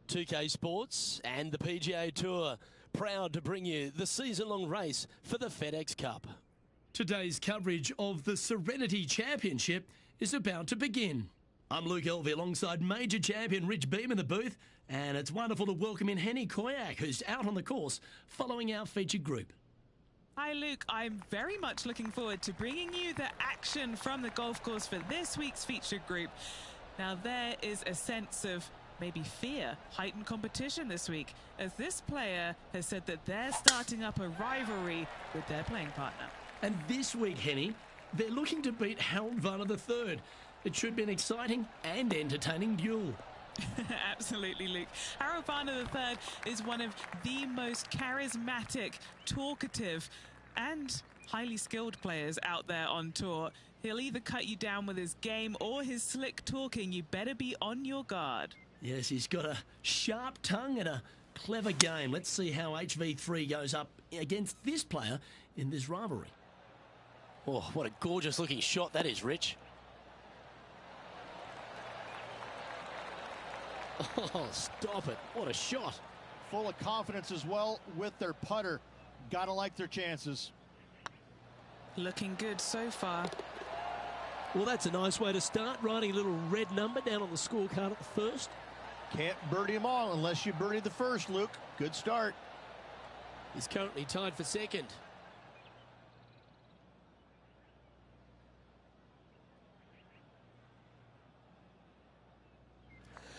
2K Sports and the PGA Tour, proud to bring you the season-long race for the FedEx Cup. Today's coverage of the Serenity Championship is about to begin. I'm Luke Elvey alongside major champion Rich Beam in the booth, and it's wonderful to welcome in Henny Koyak, who's out on the course following our featured group. Hi Luke, I'm very much looking forward to bringing you the action from the golf course for this week's featured group. Now there is a sense of maybe fear, heightened competition this week, as this player has said that they're starting up a rivalry with their playing partner. And this week, Henny, they're looking to beat Harold Varner III. It should be an exciting and entertaining duel. Absolutely, Luke. Harold Varner III is one of the most charismatic, talkative, and highly skilled players out there on tour. He'll either cut you down with his game or his slick talking. You better be on your guard. Yes, he's got a sharp tongue and a clever game. Let's see how HV3 goes up against this player in this rivalry. Oh, what a gorgeous looking shot that is, Rich. Oh, stop it. What a shot. Full of confidence as well with their putter. Gotta like their chances. Looking good so far. Well, that's a nice way to start, writing a little red number down on the scorecard at the first. Can't birdie them all unless you birdie the first, Luke. Good start. He's currently tied for second.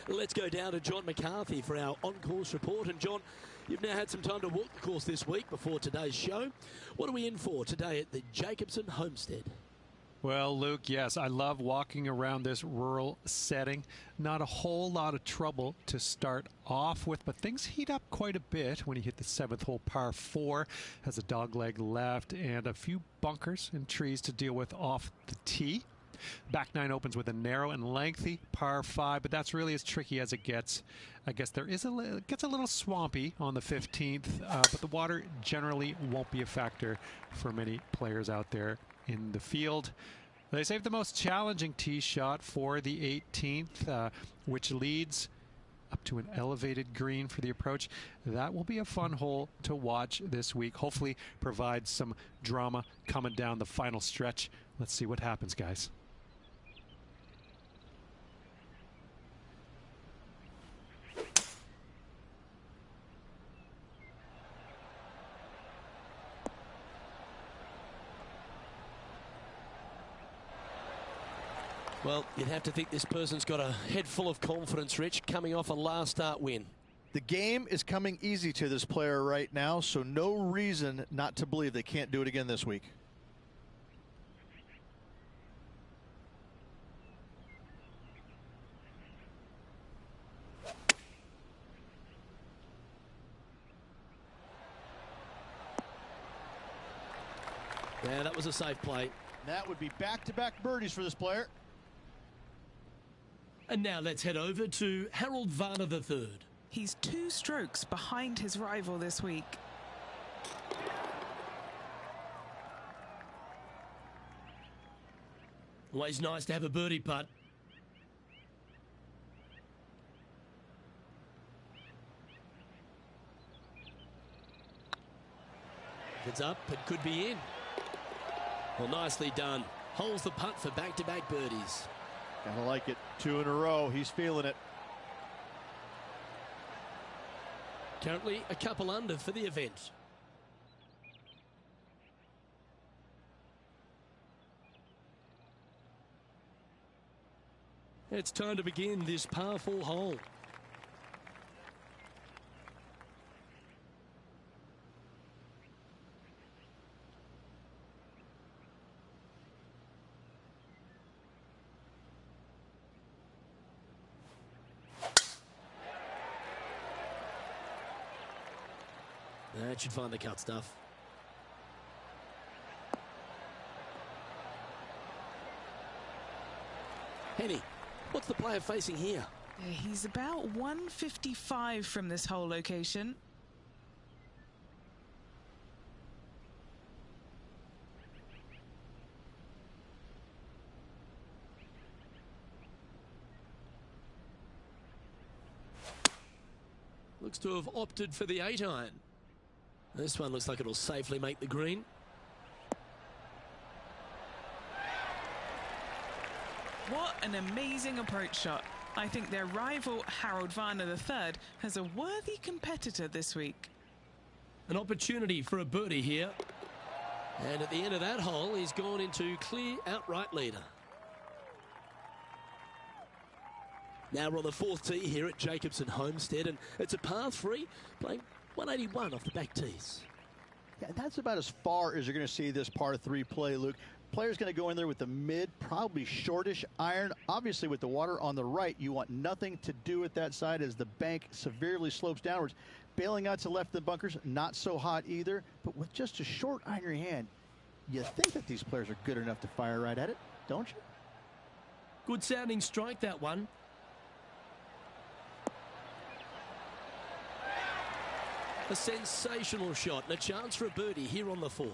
Let's go down to John McCarthy for our on-course report. And John, you've now had some time to walk the course this week before today's show. What are we in for today at the Jacobson Homestead? Well, Luke, yes, I love walking around this rural setting. Not a whole lot of trouble to start off with, but things heat up quite a bit when you hit the 7th hole, par 4. Has a dogleg left and a few bunkers and trees to deal with off the tee. Back 9 opens with a narrow and lengthy par 5, but that's really as tricky as it gets. I guess it gets a little swampy on the 15th, but the water generally won't be a factor for many players out there in the field. They saved the most challenging tee shot for the 18th, which leads up to an elevated green for the approach. That will be a fun hole to watch this week. Hopefully provide some drama coming down the final stretch. Let's see what happens, guys. Well, you'd have to think this person's got a head full of confidence, Rich, coming off a last start win. The game is coming easy to this player right now, so no reason not to believe they can't do it again this week. Yeah, that was a safe play. That would be back-to-back birdies for this player. And now let's head over to Harold Varner III. He's 2 strokes behind his rival this week. Always nice to have a birdie putt. If it's up, it could be in. Well, nicely done. Holds the putt for back-to-back birdies. Gotta like it. 2 in a row. He's feeling it. Currently a couple under for the event. It's time to begin this par 4 hole. That should find the cut stuff. Henny, what's the player facing here? He's about 155 from this hole location. looks to have opted for the 8-iron. This one looks like it'll safely make the green. What an amazing approach shot. I think their rival, Harold Varner III, has a worthy competitor this week. An opportunity for a birdie here. And at the end of that hole, he's gone into clear outright leader. Now we're on the 4th tee here at Jacobson Homestead, and it's a par 3, playing 181 off the back tees. Yeah, that's about as far as you're going to see this par 3 play, Luke. Player's going to go in there with the mid, probably shortish iron. Obviously, with the water on the right, you want nothing to do with that side as the bank severely slopes downwards. Bailing out to left of the bunkers, not so hot either. But with just a short iron in your hand, you think that these players are good enough to fire right at it, don't you? Good sounding strike, that one. A sensational shot and a chance for a birdie here on the 4th.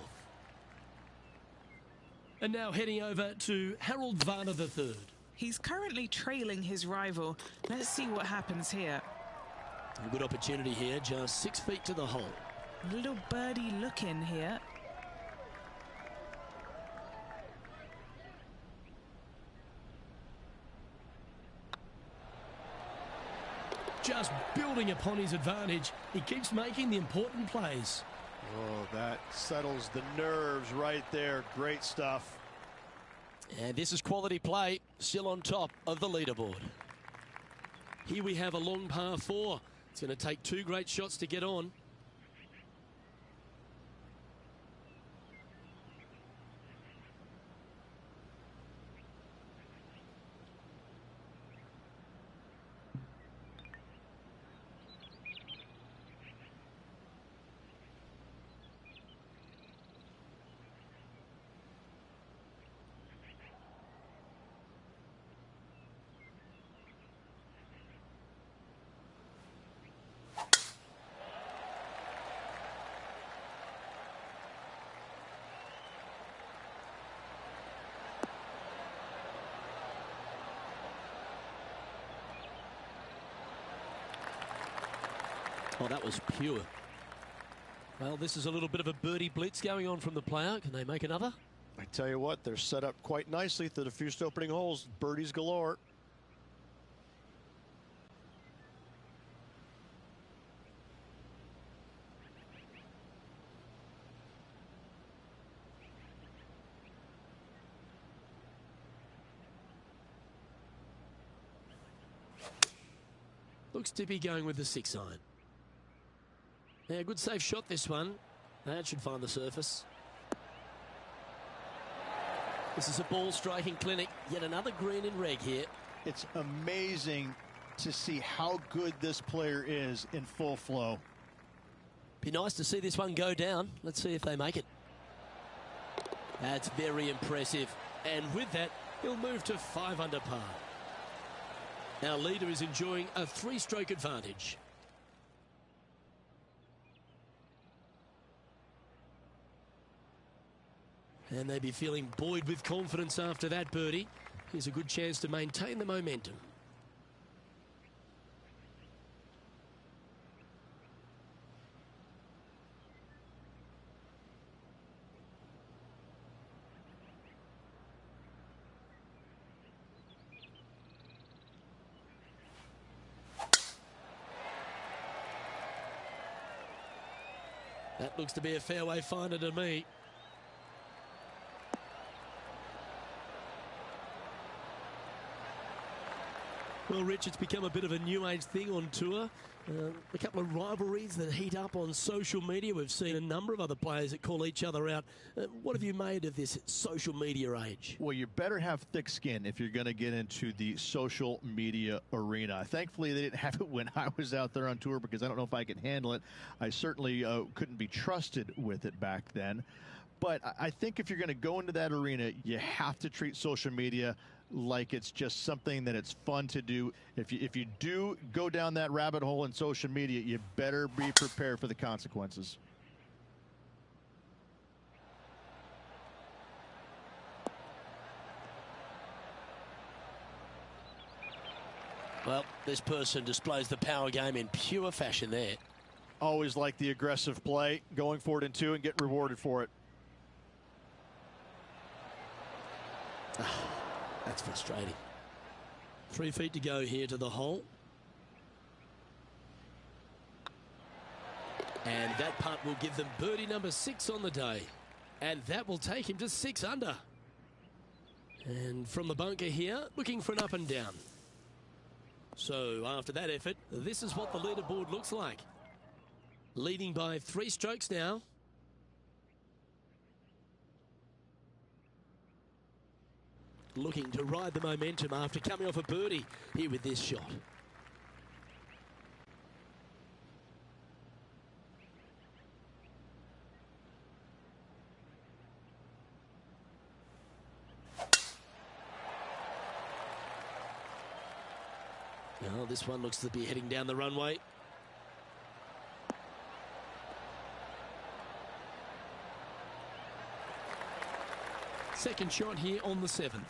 And now heading over to Harold Varner III. He's currently trailing his rival. Let's see what happens here. A good opportunity here, just 6 feet to the hole. A little birdie look in here. Just building upon his advantage. He keeps making the important plays. Oh, that settles the nerves right there. Great stuff. And this is quality play, still on top of the leaderboard. Here we have a long par 4. It's going to take 2 great shots to get on. Oh, that was pure. Well, this is a little bit of a birdie blitz going on from the player. Can they make another? I tell you what, they're set up quite nicely through the first opening holes. Birdies galore. Looks to be going with the 6-iron. Yeah, good safe shot this one. That should find the surface. This is a ball striking clinic. Yet another green in reg here. It's amazing to see how good this player is in full flow. Be nice to see this one go down. Let's see if they make it. That's very impressive. And with that, he'll move to 5 under par. Our leader is enjoying a 3-stroke advantage. And they'd be feeling buoyed with confidence after that birdie. Here's a good chance to maintain the momentum. That looks to be a fairway finder to me. Well, Rich, it's become a bit of a new age thing on tour. A couple of rivalries that heat up on social media. We've seen a number of other players that call each other out. What have you made of this social media age? Well, you better have thick skin if you're going to get into the social media arena. Thankfully, they didn't have it when I was out there on tour because I don't know if I can handle it. I certainly couldn't be trusted with it back then. But I think if you're going to go into that arena, you have to treat social media like it's just something that it's fun to do. If you do go down that rabbit hole in social media, you better be prepared for the consequences. Well, this person displays the power game in pure fashion there. Always like the aggressive play, going for it in 2 and getting rewarded for it. That's frustrating. 3 feet to go here to the hole. And that putt will give them birdie number 6 on the day. And that will take him to 6 under. And from the bunker here, looking for an up and down. So after that effort, this is what the leaderboard looks like. Leading by 3 strokes now. Looking to ride the momentum after coming off a birdie here with this shot. Now this one looks to be heading down the runway. Second shot here on the 7th.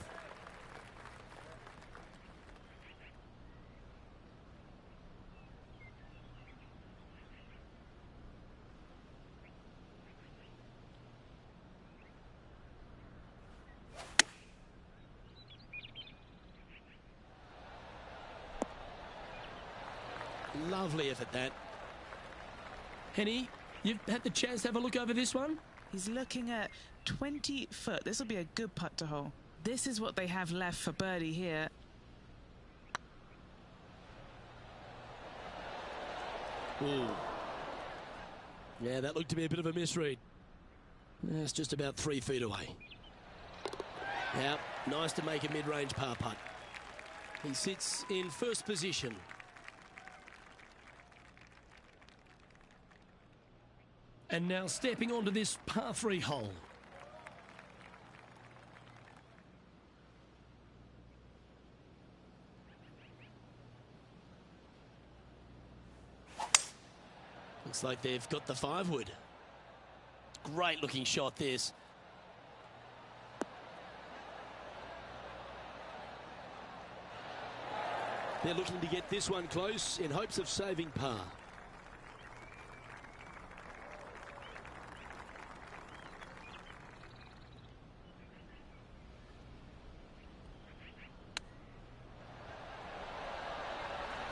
Lovely effort that. Henny, you've had the chance to have a look over this one? He's looking at 20 foot. This will be a good putt to hole. This is what they have left for birdie here. Ooh. Yeah, that looked to be a bit of a misread. That's just about 3 feet away. Yeah, nice to make a mid-range par putt. He sits in first position. And now stepping onto this par 3 hole. Looks like they've got the 5-wood. Great looking shot this. They're looking to get this one close in hopes of saving par.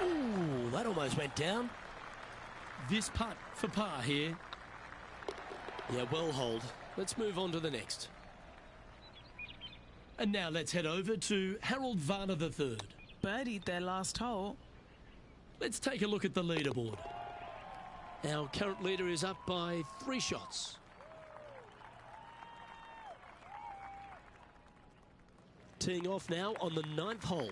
Ooh, that almost went down. This putt for par here. Yeah, well holed. Let's move on to the next. And now let's head over to Harold Varner III. Birdied their last hole. Let's take a look at the leaderboard. Our current leader is up by 3 shots. Teeing off now on the 9th hole.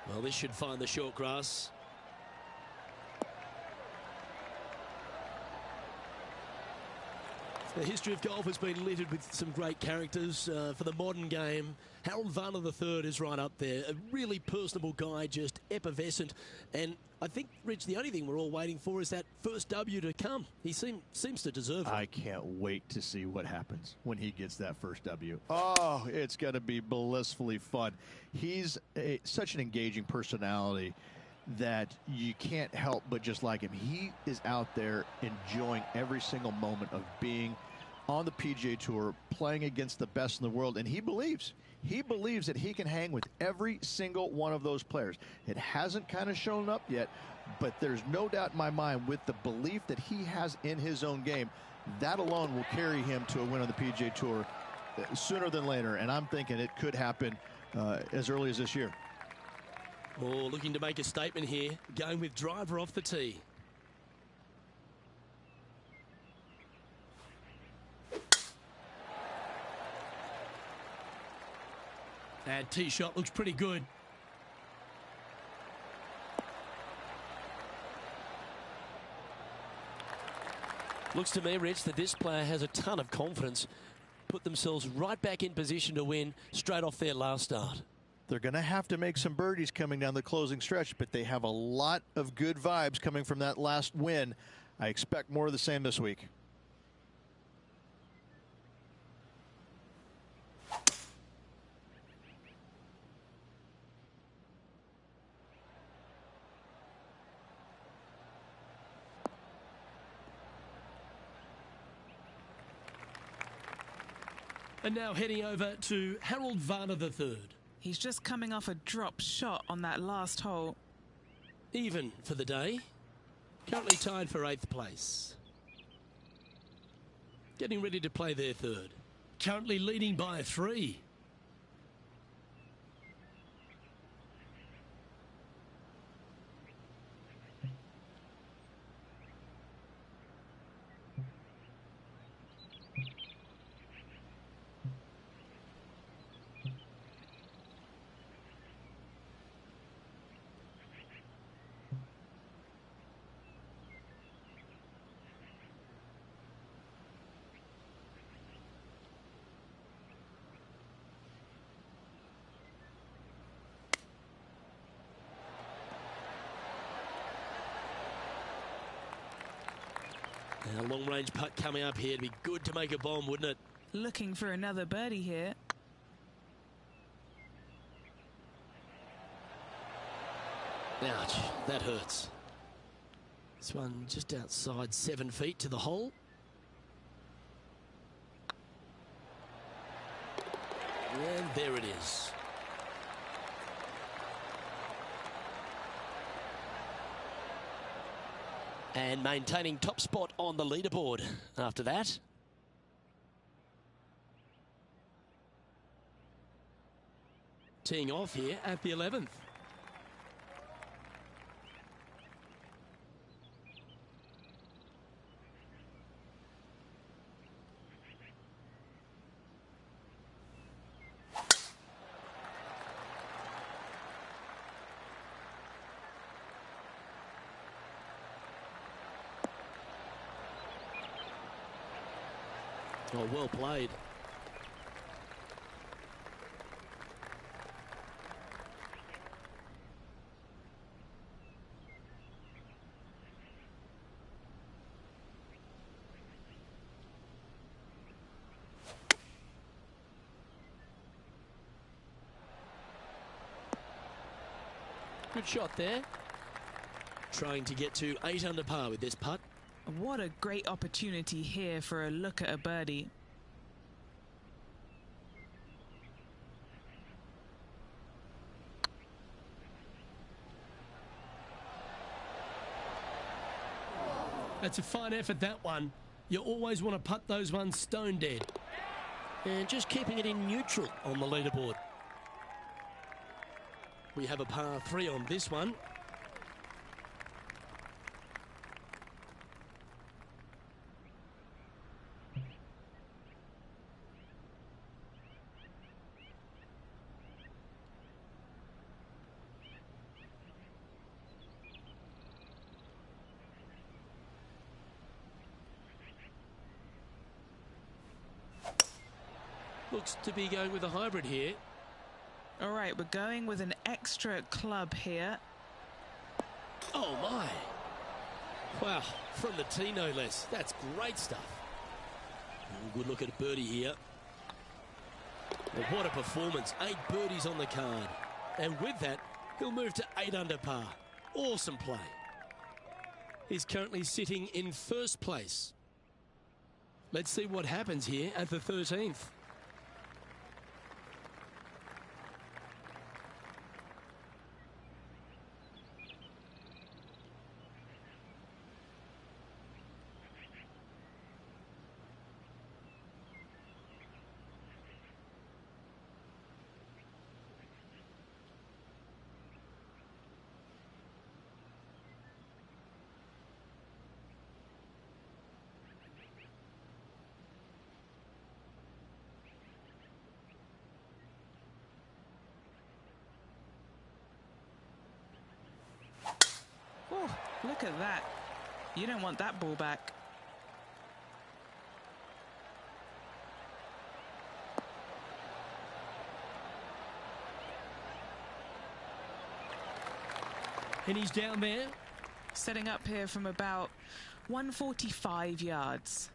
Well, this should find the short grass. The history of golf has been littered with some great characters. For the modern game, Harold Varner III is right up there. A really personable guy, just effervescent. And I think, Rich, the only thing we're all waiting for is that first W to come. He seems to deserve it. I can't wait to see what happens when he gets that first W. Oh, it's going to be blissfully fun. He's such an engaging personality that you can't help but just like him. He is out there enjoying every single moment of being on the PGA Tour, playing against the best in the world, and he believes that he can hang with every single one of those players. It hasn't kind of shown up yet, but there's no doubt in my mind with the belief that he has in his own game, that alone will carry him to a win on the PGA Tour sooner than later, and I'm thinking it could happen as early as this year. Oh, looking to make a statement here, going with driver off the tee. That tee shot looks pretty good. Looks to me, Rich, that this player has a ton of confidence. Put themselves right back in position to win straight off their last start. They're going to have to make some birdies coming down the closing stretch, but they have a lot of good vibes coming from that last win. I expect more of the same this week. And now heading over to Harold Varner III. He's just coming off a drop shot on that last hole. Even for the day. Currently tied for 8th place. Getting ready to play their third. Currently leading by 3. Now, long-range putt coming up here. It'd be good to make a bomb, wouldn't it? Looking for another birdie here. Ouch, that hurts. This one just outside 7 feet to the hole. And there it is. And maintaining top spot on the leaderboard after that. Teeing off here at the 11th. Oh, well played. Good shot there. Trying to get to 8 under par with this putt. What a great opportunity here for a look at a birdie. That's a fine effort, that one. You always want to putt those ones stone dead. And just keeping it in neutral on the leaderboard. We have a par 3 on this one. Looks to be going with a hybrid here. All right, we're going with an extra club here. Oh, my. Wow, from the tee, no less. That's great stuff. Good look at a birdie here. Well, what a performance. 8 birdies on the card. And with that, he'll move to 8 under par. Awesome play. He's currently sitting in 1st place. Let's see what happens here at the 13th. Oh, look at that. You don't want that ball back. And he's down there. Setting up here from about 145 yards.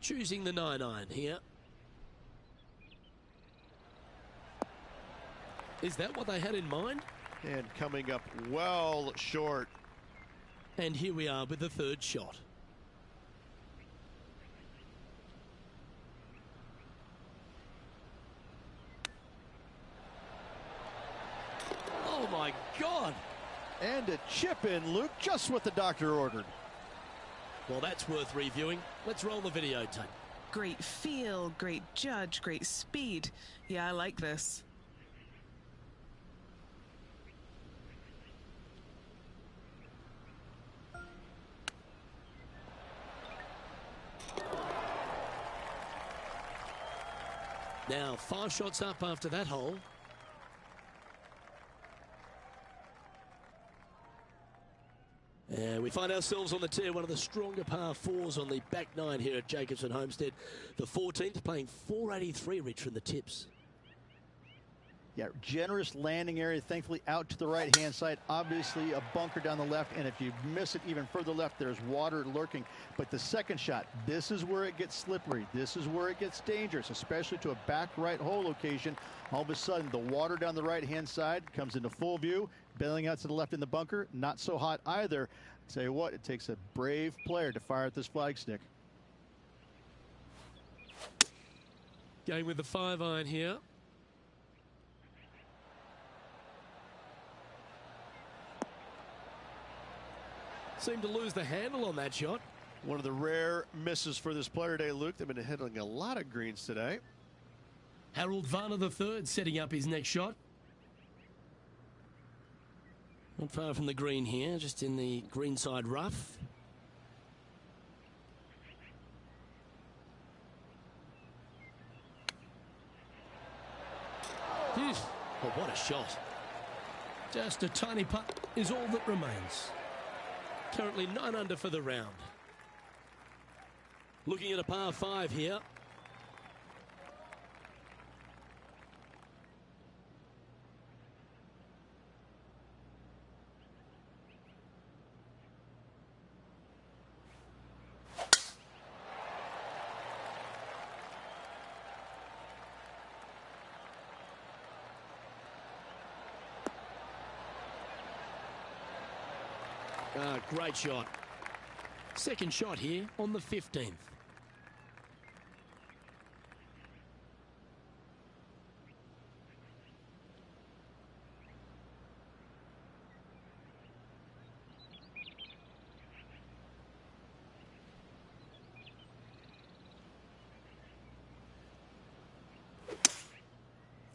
Choosing the 9-iron here. Is that what they had in mind? And coming up well short. And here we are with the third shot. Oh my God! And a chip in, Luke, just what the doctor ordered. Well, that's worth reviewing. Let's roll the videotape. Great feel, great judge, great speed. Yeah, I like this. Now 5 shots up after that hole. And we find ourselves on the tee, one of the stronger par 4s on the back 9 here at Jacobson Homestead. The 14th playing 483, Rich, from the tips. Yeah, generous landing area, thankfully out to the right-hand side. Obviously a bunker down the left, and if you miss it even further left, there's water lurking. But the second shot, this is where it gets slippery. This is where it gets dangerous, especially to a back right hole location. All of a sudden, the water down the right-hand side comes into full view. Bailing out to the left in the bunker, not so hot either. I tell you what, it takes a brave player to fire at this flagstick. Going with the 5-iron here. Seemed to lose the handle on that shot. One of the rare misses for this player today, Luke. They've been hitting a lot of greens today. Harold Varner III setting up his next shot. Not far from the green here, just in the greenside rough. Phew. Oh, what a shot. Just a tiny putt is all that remains. Currently 9 under for the round. Looking at a par 5 here. Great shot. Second shot here on the 15th.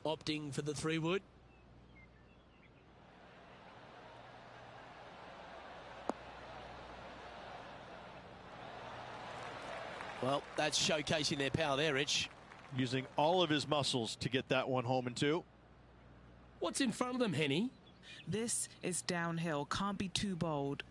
Opting for the 3-wood. Well, that's showcasing their power there, Rich. Using all of his muscles to get that one home in 2. What's in front of them, Henny? This is downhill. Can't be too bold.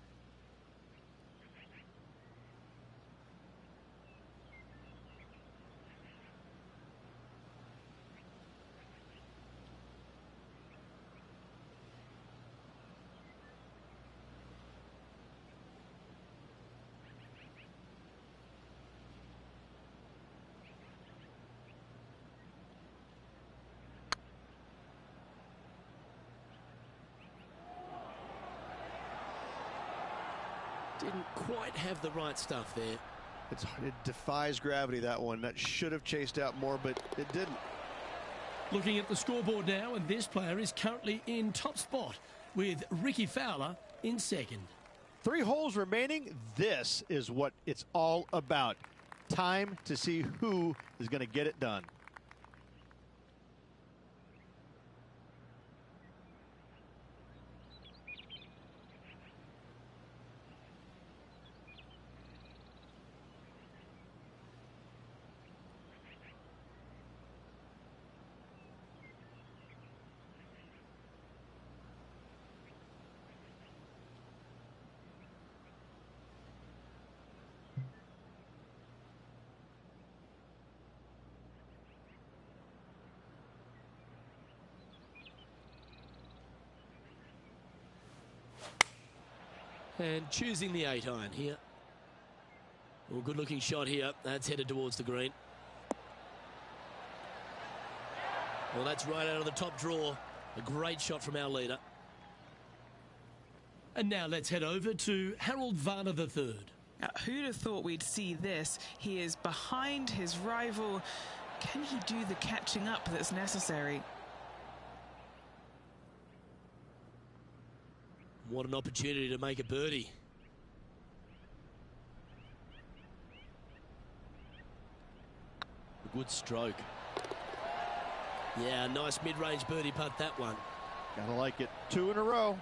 Didn't quite have the right stuff there. It defies gravity, that one. That should have chased out more, but it didn't. Looking at the scoreboard now, and this player is currently in top spot with Ricky Fowler in second. 3 holes remaining. This is what it's all about. Time to see who is going to get it done. And choosing the 8-iron here. Well, good looking shot here. That's headed towards the green. Well, that's right out of the top draw. A great shot from our leader. And now let's head over to Harold Varner III. Now, who'd have thought we'd see this? He is behind his rival. Can he do the catching up that's necessary? What an opportunity to make a birdie. A good stroke. Yeah, nice mid-range birdie putt, that one. Gotta like it. 2 in a row.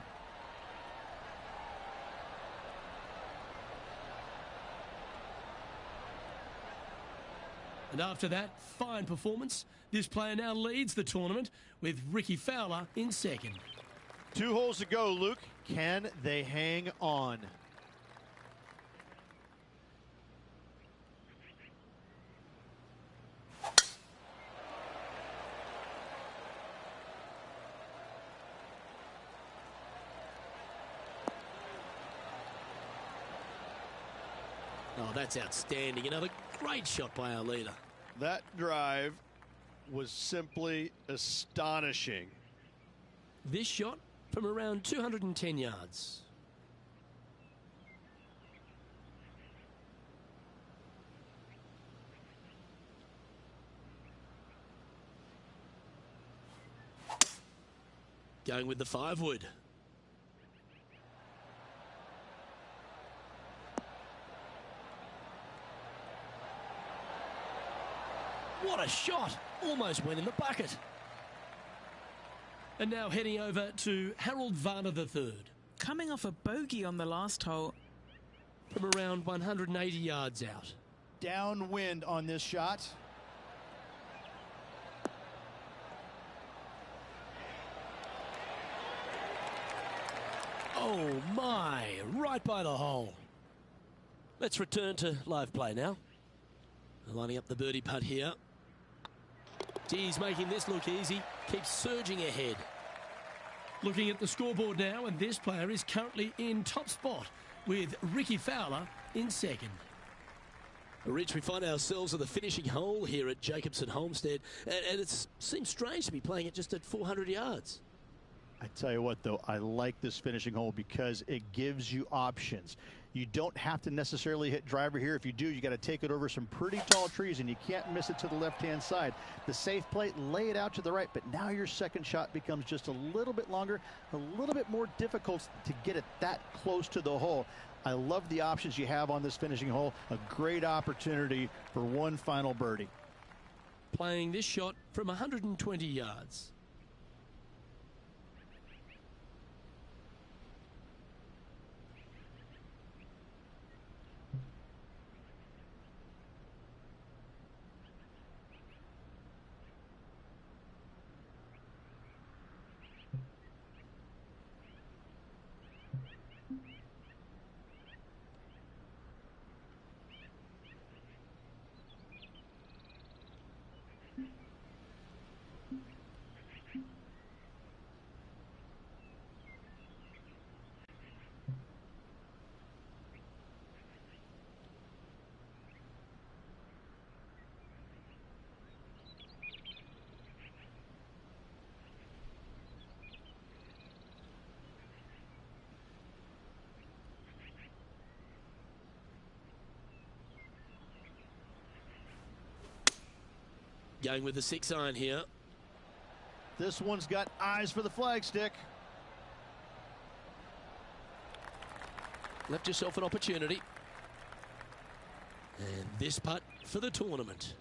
And after that fine performance, this player now leads the tournament with Ricky Fowler in second. 2 holes to go, Luke. Can they hang on? Oh, that's outstanding. Another great shot by our leader. That drive was simply astonishing. This shot from around 210 yards. Going with the 5-wood. What a shot! Almost went in the bucket. And now heading over to Harold Varner III. Coming off a bogey on the last hole. From around 180 yards out. Downwind on this shot. Oh my, right by the hole. Let's return to live play now. Lining up the birdie putt here. He's making this look easy. Keeps surging ahead. Looking at the scoreboard now, and this player is currently in top spot with Ricky Fowler in second. Rich, we find ourselves at the finishing hole here at Jacobson Homestead, and it seems strange to be playing it just at 400 yards. I tell you what, though, I like this finishing hole because it gives you options. You don't have to necessarily hit driver here. If you do, you got to take it over some pretty tall trees, and you can't miss it to the left-hand side. The safe plate, lay it out to the right, but now your second shot becomes just a little bit longer, a little bit more difficult to get it that close to the hole. I love the options you have on this finishing hole. A great opportunity for one final birdie. Playing this shot from 120 yards. Going with the 6-iron here. This one's got eyes for the flagstick. Left yourself an opportunity. And this putt for the tournament.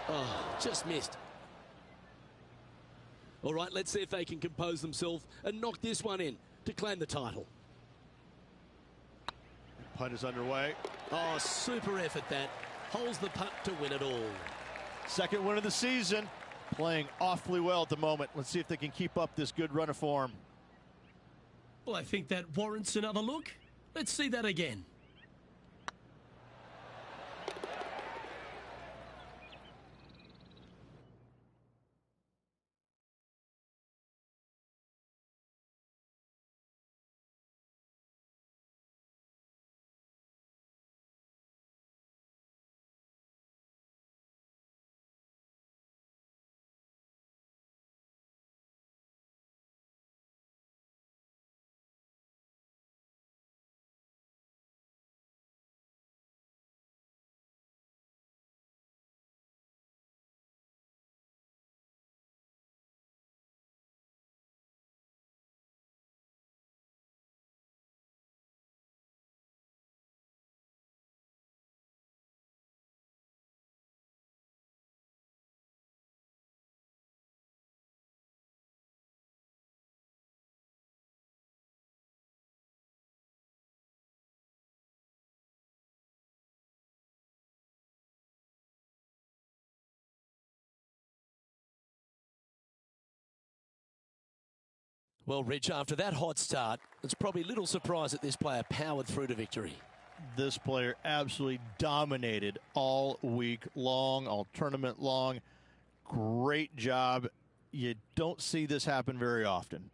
Oh, just missed. All right, let's see if they can compose themselves and knock this one in to claim the title. Putt is underway. Oh, super effort that. Holds the putt to win it all. Second win of the season. Playing awfully well at the moment. Let's see if they can keep up this good run of form. Well, I think that warrants another look. Let's see that again. Well, Rich, after that hot start, it's probably little surprise that this player powered through to victory. This player absolutely dominated all week long, all tournament long. Great job. You don't see this happen very often.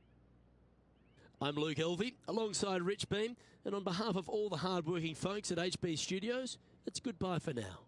I'm Luke Elvey, alongside Rich Beam, and on behalf of all the hard-working folks at HB Studios, it's goodbye for now.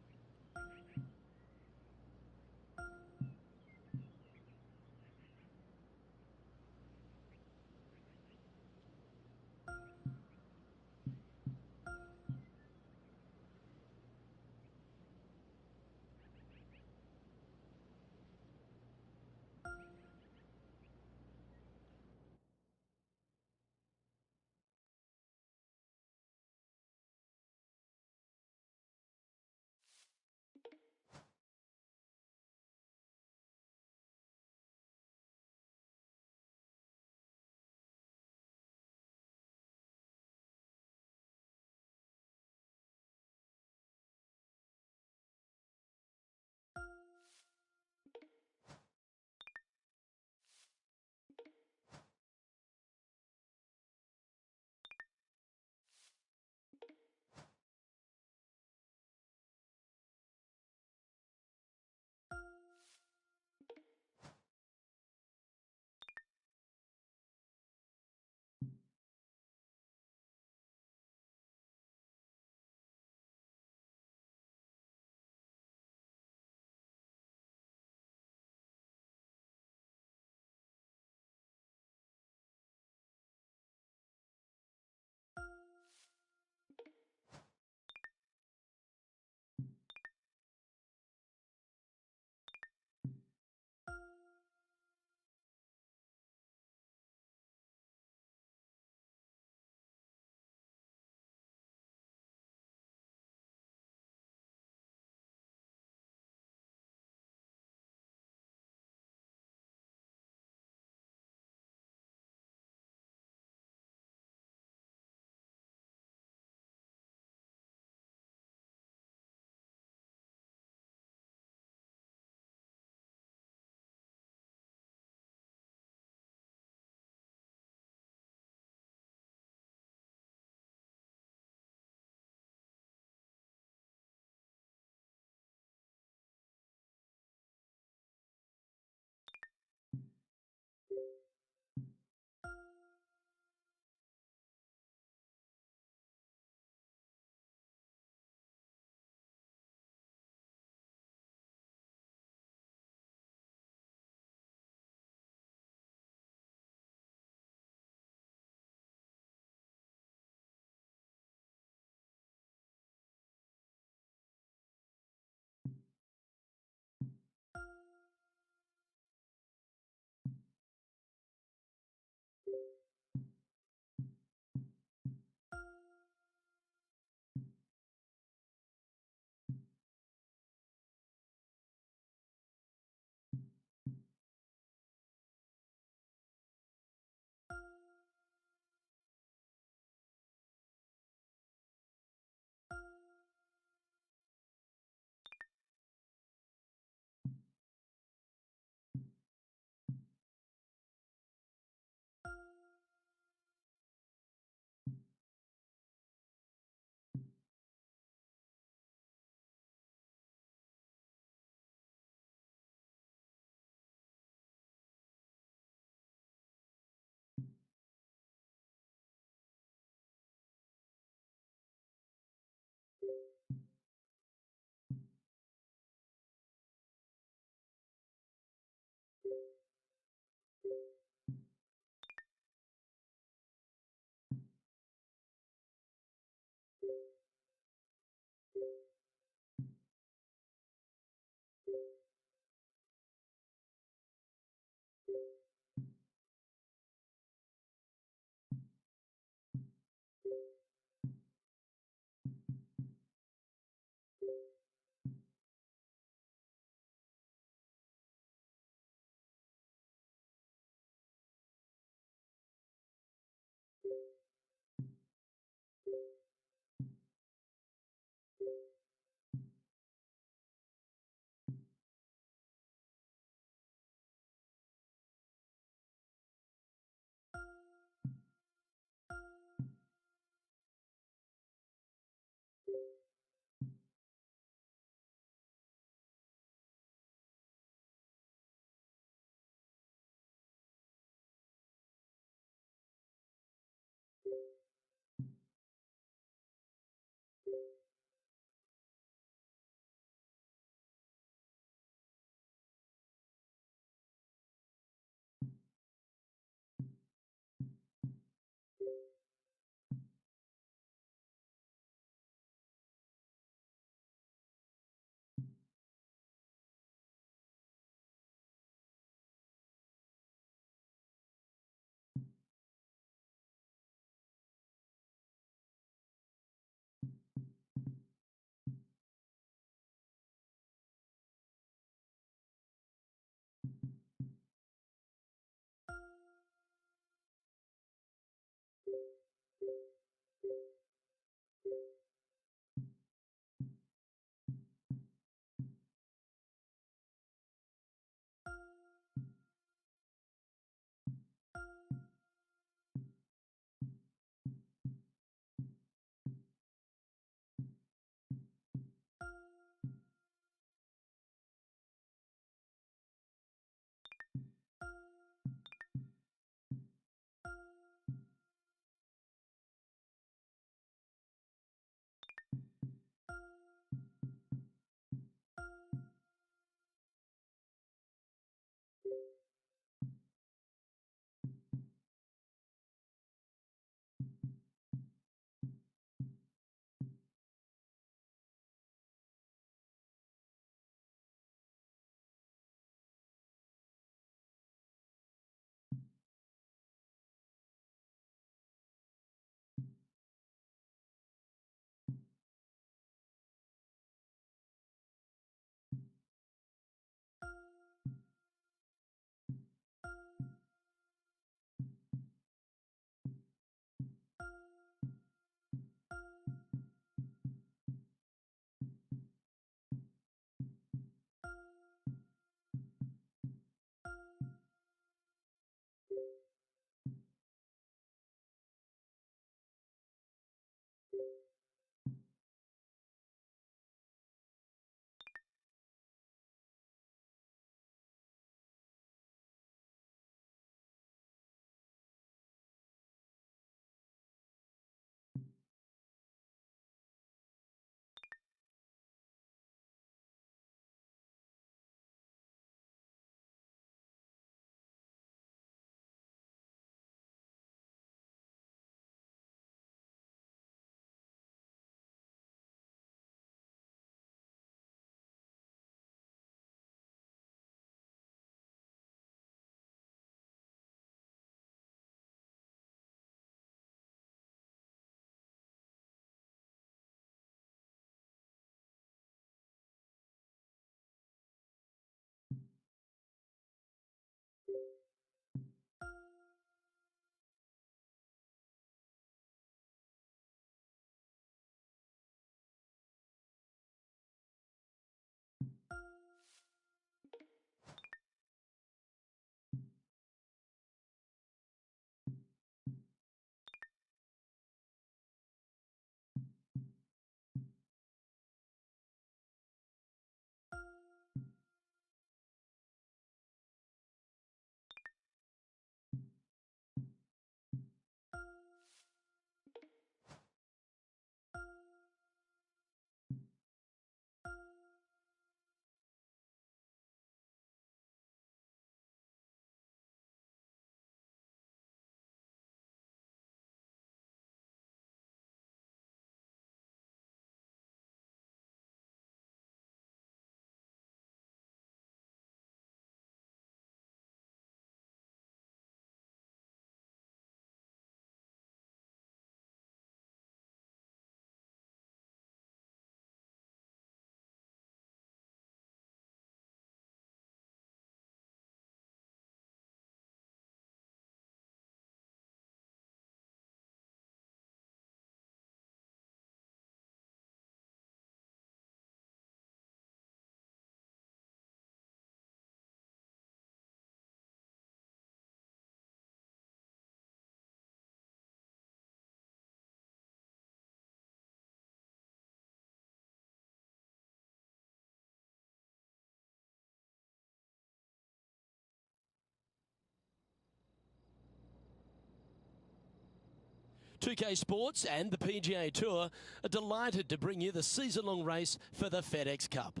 2K Sports and the PGA Tour are delighted to bring you the season-long race for the FedEx Cup.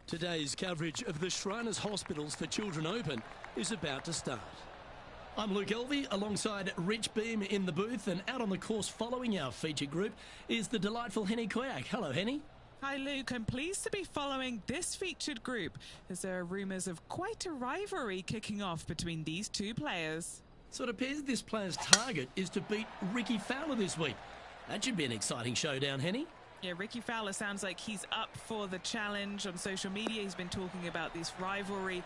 Today's coverage of the Shriners Hospitals for Children Open is about to start. I'm Luke Elvey alongside Rich Beam in the booth, and out on the course following our featured group is the delightful Henny Koyak. Hello, Henny. Hi Luke, I'm pleased to be following this featured group as there are rumours of quite a rivalry kicking off between these two players. So it appears this player's target is to beat Ricky Fowler this week. That should be an exciting showdown, Henny. Yeah, Ricky Fowler sounds like he's up for the challenge. On social media, he's been talking about this rivalry.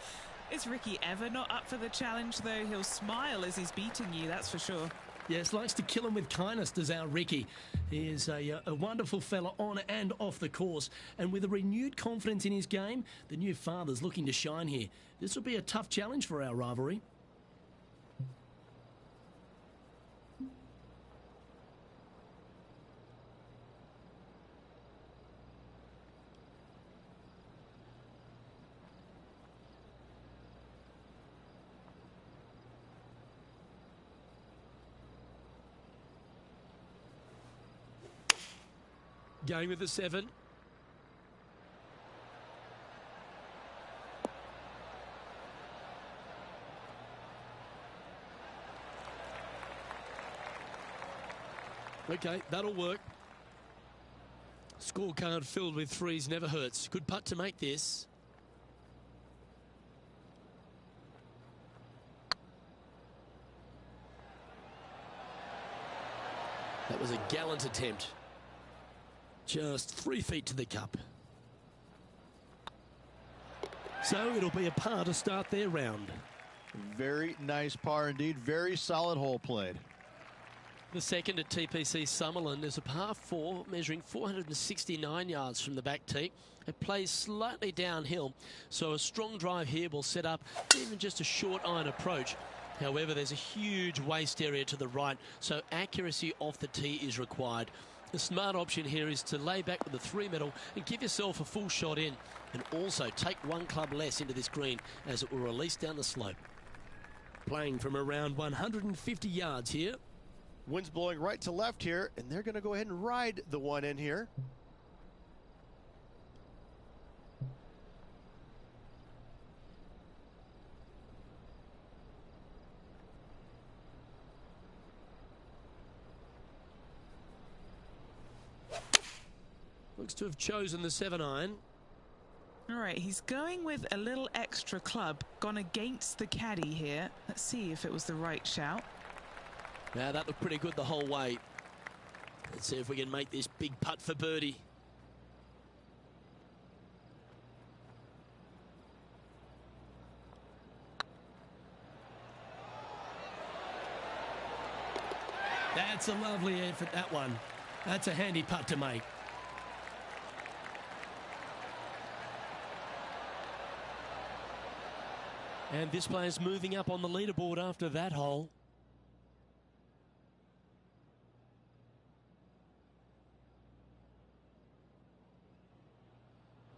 Is Ricky ever not up for the challenge, though? He'll smile as he's beating you, that's for sure. Yes, likes to kill him with kindness, does our Ricky. He is a wonderful fella on and off the course. And with a renewed confidence in his game, the new father's looking to shine here. This will be a tough challenge for our rivalry. Going with the 7. Okay, that'll work. Scorecard filled with threes never hurts. Good putt to make this. That was a gallant attempt. Just 3 feet to the cup. So it'll be a par to start their round. Very nice par indeed. Very solid hole played. The second at TPC Summerlin is a par 4 measuring 469 yards from the back tee. It plays slightly downhill, so a strong drive here will set up even just a short iron approach. However, there's a huge waste area to the right, so accuracy off the tee is required. The smart option here is to lay back with the 3 metal and give yourself a full shot in, and also take 1 club less into this green as it will release down the slope. Playing from around 150 yards here. Wind's blowing right to left here, and they're going to go ahead and ride the one in here. Looks to have chosen the 7-iron. All right, he's going with a little extra club, gone against the caddy here. Let's see if it was the right shout. Now that looked pretty good the whole way. Let's see if we can make this big putt for birdie. That's a lovely effort, that one. That's a handy putt to make. And this player's moving up on the leaderboard after that hole.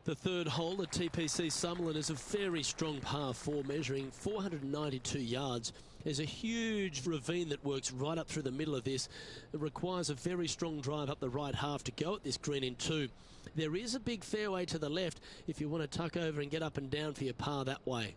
The third hole at TPC Summerlin is a very strong par 4 measuring 492 yards. There's a huge ravine that works right up through the middle of this. It requires a very strong drive up the right half to go at this green in 2. There is a big fairway to the left if you want to tuck over and get up and down for your par that way.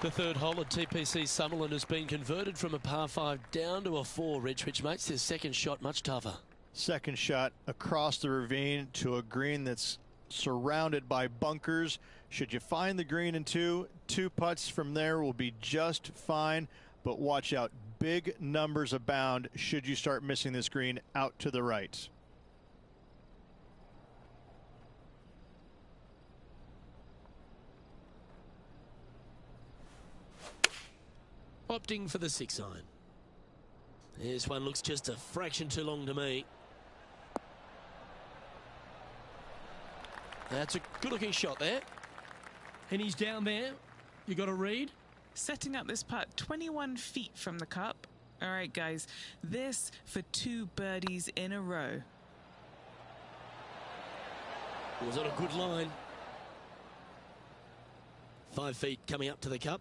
The third hole at TPC Summerlin has been converted from a par 5 down to a 4, Rich, which makes his second shot much tougher. Second shot across the ravine to a green that's surrounded by bunkers. Should you find the green in 2, 2 putts from there will be just fine. But watch out, big numbers abound should you start missing this green out to the right. Opting for the 6-iron. This one looks just a fraction too long to me. That's a good-looking shot there. And he's down there. You got to read. Setting up this putt 21 feet from the cup. All right, guys, this for 2 birdies in a row. Was on a good line. 5 feet coming up to the cup.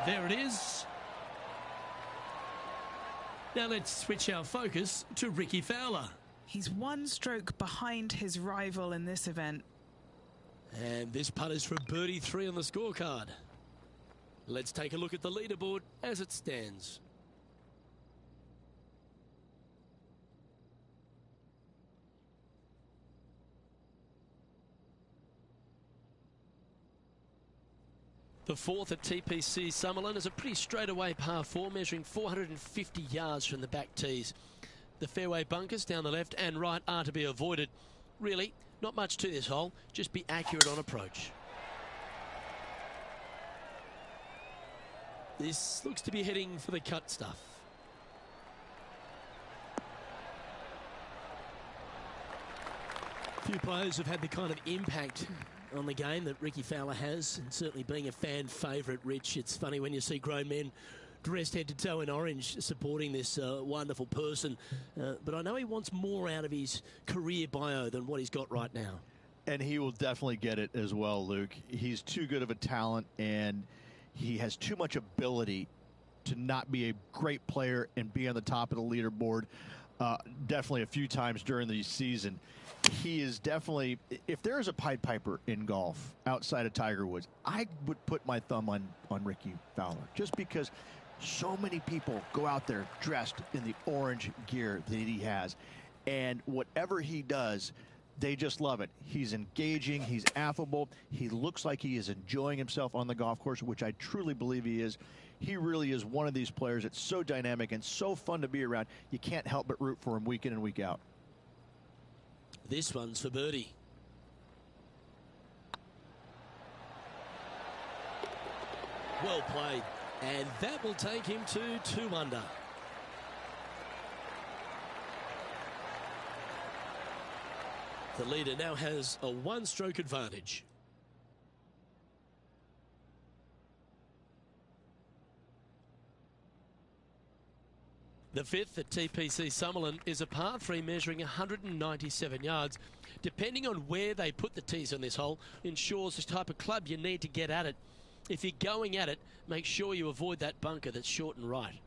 There it is. Now let's switch our focus to Ricky Fowler. He's 1 stroke behind his rival in this event. And this putt is for birdie 3 on the scorecard. Let's take a look at the leaderboard as it stands. The fourth at TPC Summerlin is a pretty straightaway par 4, measuring 450 yards from the back tees. The fairway bunkers down the left and right are to be avoided. Really, not much to this hole, just be accurate on approach. This looks to be heading for the cut stuff. Few players have had the kind of impact on the game that Ricky Fowler has, and certainly being a fan favourite, Rich. It's funny when you see grown men dressed head to toe in orange supporting this wonderful person, but I know he wants more out of his career bio than what he's got right now. And he will definitely get it as well, Luke. He's too good of a talent, and he has too much ability to not be a great player and be on the top of the leaderboard definitely a few times during the season. He is definitely, if there is a Pied Piper in golf outside of Tiger Woods, I would put my thumb on Ricky Fowler, just because so many people go out there dressed in the orange gear that he has, and whatever he does, they just love it. He's engaging, he's affable, he looks like he is enjoying himself on the golf course, which I truly believe he is. He really is one of these players that's so dynamic and so fun to be around. You can't help but root for him week in and week out. This one's for birdie. Well played. And that will take him to 2 under. The leader now has a 1-stroke advantage. The fifth at TPC Summerlin is a par 3 measuring 197 yards. Depending on where they put the tees on this hole ensures the type of club you need to get at it. If you're going at it, make sure you avoid that bunker that's short and right.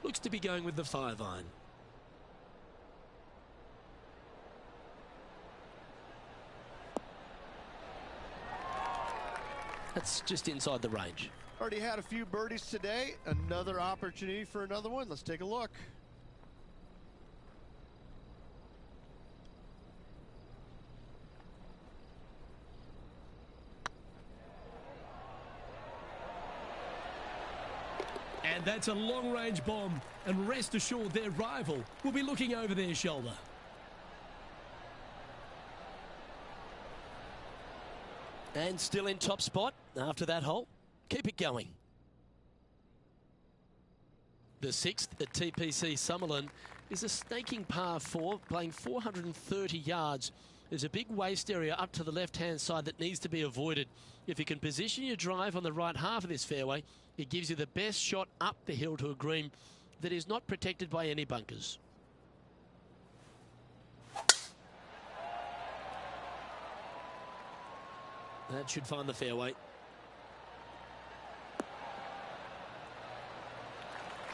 Looks to be going with the 5-iron. That's just inside the range. Already had a few birdies today. Another opportunity for another one. Let's take a look. And that's a long-range bomb, and rest assured their rival will be looking over their shoulder. And still in top spot after that hole. Keep it going. The sixth at TPC Summerlin is a snaking par 4, playing 430 yards. There's a big waste area up to the left-hand side that needs to be avoided. If you can position your drive on the right half of this fairway, it gives you the best shot up the hill to a green that is not protected by any bunkers. That should find the fairway.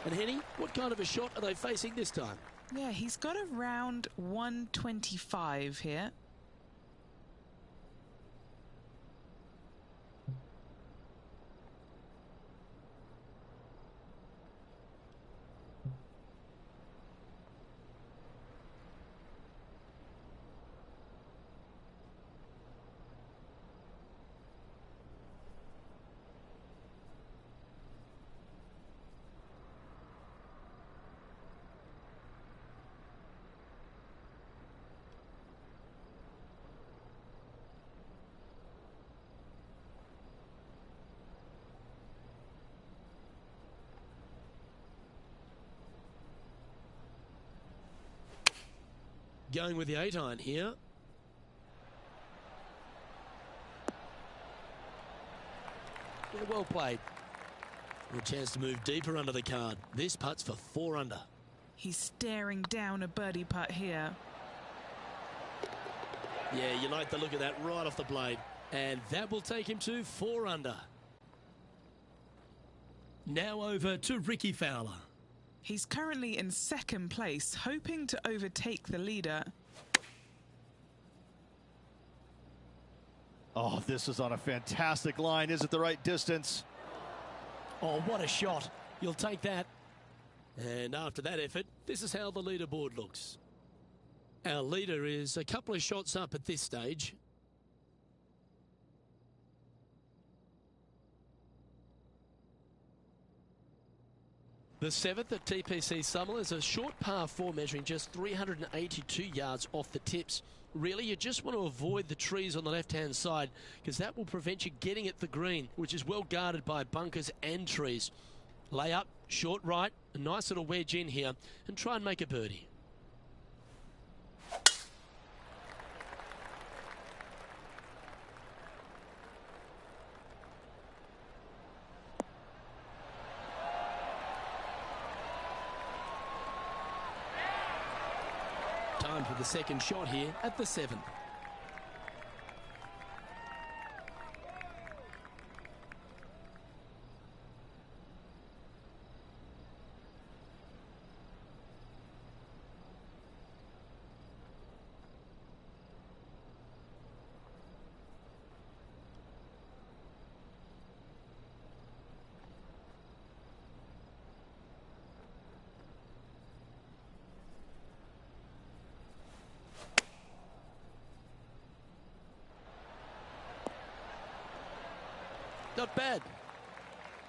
And Henny, what kind of a shot are they facing this time? Yeah, he's got around 125 here. Going with the 8-iron here. Yeah, well played. A chance to move deeper under the card. This putt's for 4 under. He's staring down a birdie putt here. Yeah, you like the look of that right off the blade. And that will take him to 4 under. Now over to Ricky Fowler. He's currently in second place, hoping to overtake the leader. Oh, this is on a fantastic line. Is it the right distance? Oh, what a shot. You'll take that. And after that effort, this is how the leaderboard looks. Our leader is a couple of shots up at this stage. The 7th at TPC Summerlin is a short par 4 measuring just 382 yards off the tips. Really, you just want to avoid the trees on the left-hand side because that will prevent you getting at the green, which is well guarded by bunkers and trees. Lay up, short right, a nice little wedge in here, and try and make a birdie. Time for the second shot here at the 7th. Not bad.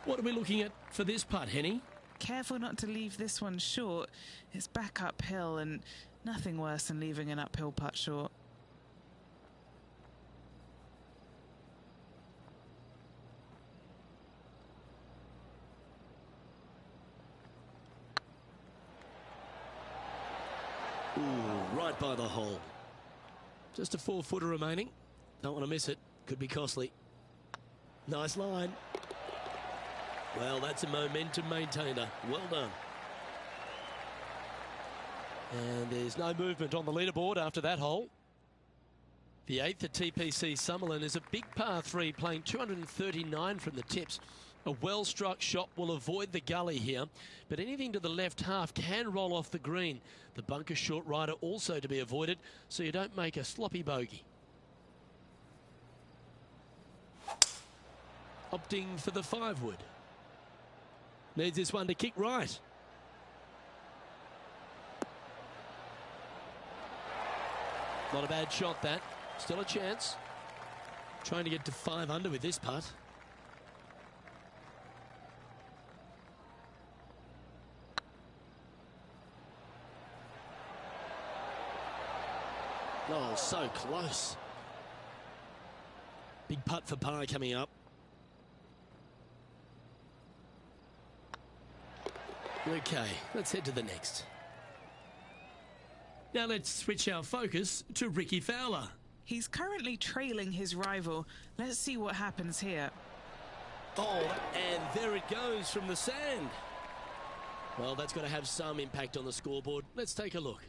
What are we looking at for this putt, Henny? Careful not to leave this one short. It's back uphill and nothing worse than leaving an uphill putt short. Ooh, right by the hole. Just a 4-footer remaining. Don't want to miss it. Could be costly. Nice line. Well, that's a momentum maintainer. Well done. And there's no movement on the leaderboard after that hole. The 8th at TPC Summerlin is a big par 3 playing 239 from the tips. A well-struck shot will avoid the gully here, but anything to the left half can roll off the green. The bunker short rider also to be avoided, so you don't make a sloppy bogey. Opting for the 5-wood. Needs this one to kick right. Not a bad shot, that. Still a chance. Trying to get to 5 under with this putt. Oh, so close. Big putt for par coming up. Okay, let's head to the next. Now let's switch our focus to Ricky Fowler. He's currently trailing his rival. Let's see what happens here. Oh, and there it goes from the sand. Well, that's got to have some impact on the scoreboard. Let's take a look.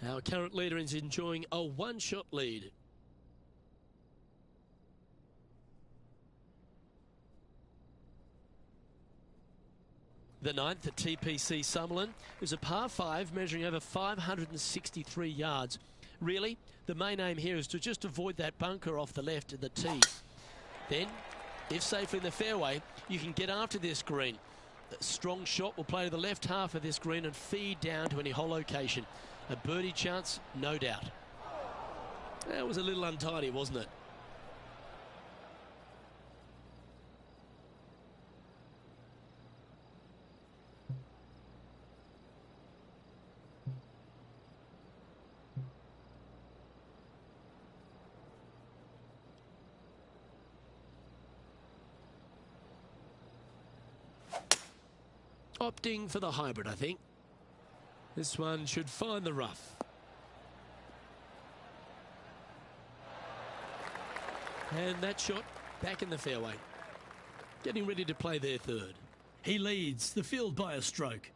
Our current leader is enjoying a 1-shot lead. The 9th at TPC Summerlin is a par 5 measuring over 563 yards. Really, the main aim here is to just avoid that bunker off the left of the tee. Then, if safely in the fairway, you can get after this green. A strong shot will play to the left half of this green and feed down to any hole location. A birdie chance, no doubt. That was a little untidy, wasn't it? Opting for the hybrid, I think. This one should find the rough. And that shot back in the fairway. Getting ready to play their 3rd. He leads the field by a stroke.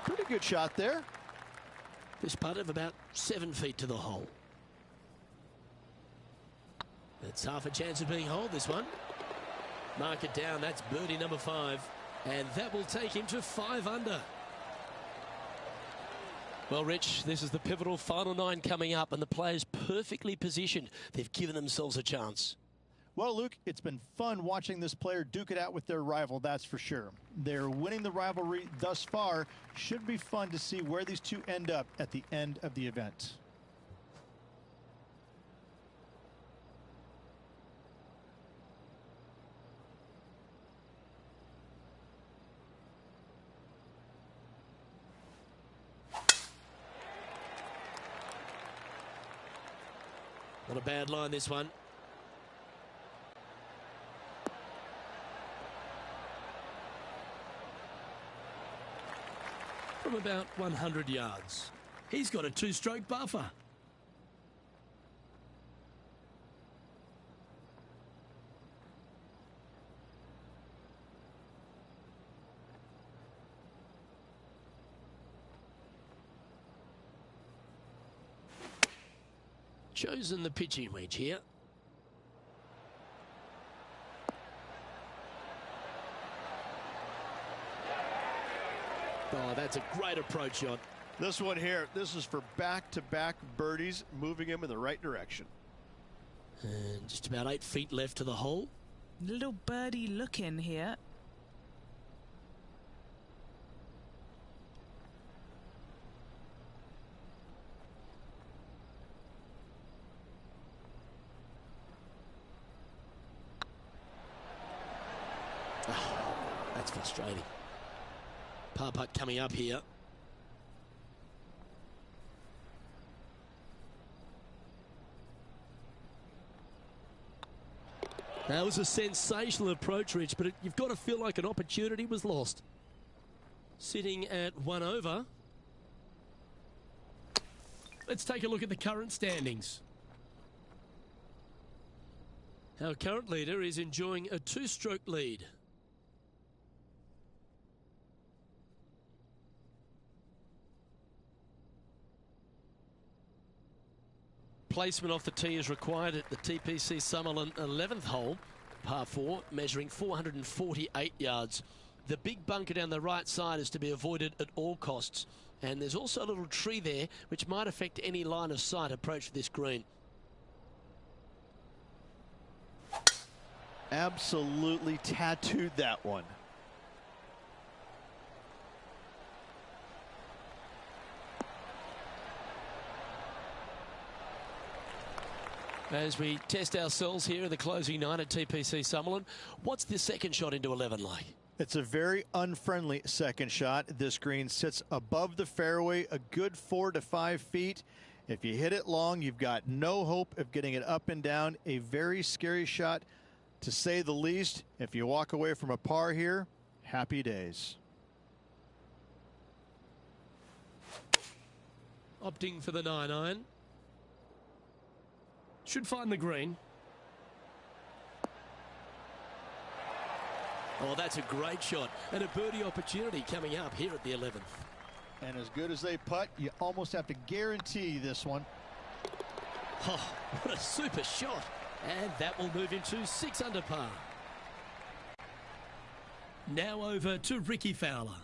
Pretty good shot there. This putt of about 7 feet to the hole. It's half a chance of being holed, this one. Mark it down. That's birdie number 5. And that will take him to 5 under. Well, Rich, this is the pivotal final 9 coming up, and the players perfectly positioned. They've given themselves a chance. Well, Luke, it's been fun watching this player duke it out with their rival, that's for sure. They're winning the rivalry thus far. Should be fun to see where these two end up at the end of the event. Not a bad line, this one. From about 100 yards. He's got a 2-stroke buffer. Chosen the pitching wedge here. Oh, that's a great approach shot. This one here, this is for back-to-back birdies, moving him in the right direction. And just about 8 feet left to the hole. Little birdie look in here. Oh, that's frustrating. Par putt coming up here. That was a sensational approach, Rich, but you've got to feel like an opportunity was lost. Sitting at 1 over. Let's take a look at the current standings. Our current leader is enjoying a 2-stroke lead. Placement off the tee is required at the TPC Summerlin 11th hole, par 4, measuring 448 yards. The big bunker down the right side is to be avoided at all costs. And there's also a little tree there which might affect any line of sight approach to this green. Absolutely tattooed that one. As we test ourselves here in the closing 9 at TPC Summerlin, what's the second shot into 11 like? It's a very unfriendly second shot. This green sits above the fairway a good 4 to 5 feet. If you hit it long, you've got no hope of getting it up and down. A very scary shot, to say the least. If you walk away from a par here, happy days. Opting for the 9-iron. Should find the green. Oh, that's a great shot. And a birdie opportunity coming up here at the 11th. And as good as they putt, you almost have to guarantee this one. Oh, what a super shot. And that will move him to 6 under par. Now over to Ricky Fowler.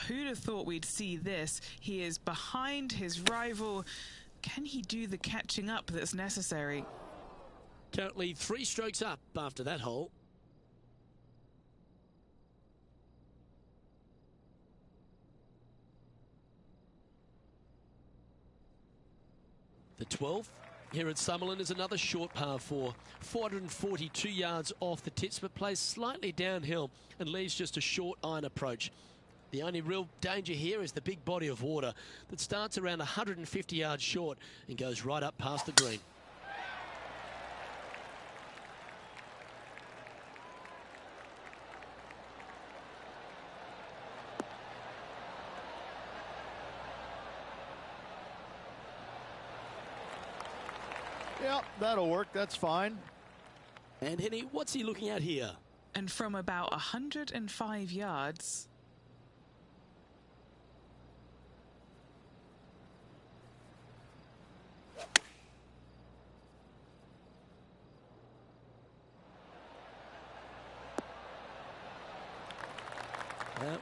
Who'd have thought we'd see this? He is behind his rival. Can he do the catching up that's necessary? Currently 3 strokes up after that hole. The 12th here at Summerlin is another short par 4. 442 yards off the tips, but plays slightly downhill and leaves just a short iron approach. The only real danger here is the big body of water that starts around 150 yards short and goes right up past the green. Yep, that'll work. That's fine. And Henny, what's he looking at here? And from about 105 yards.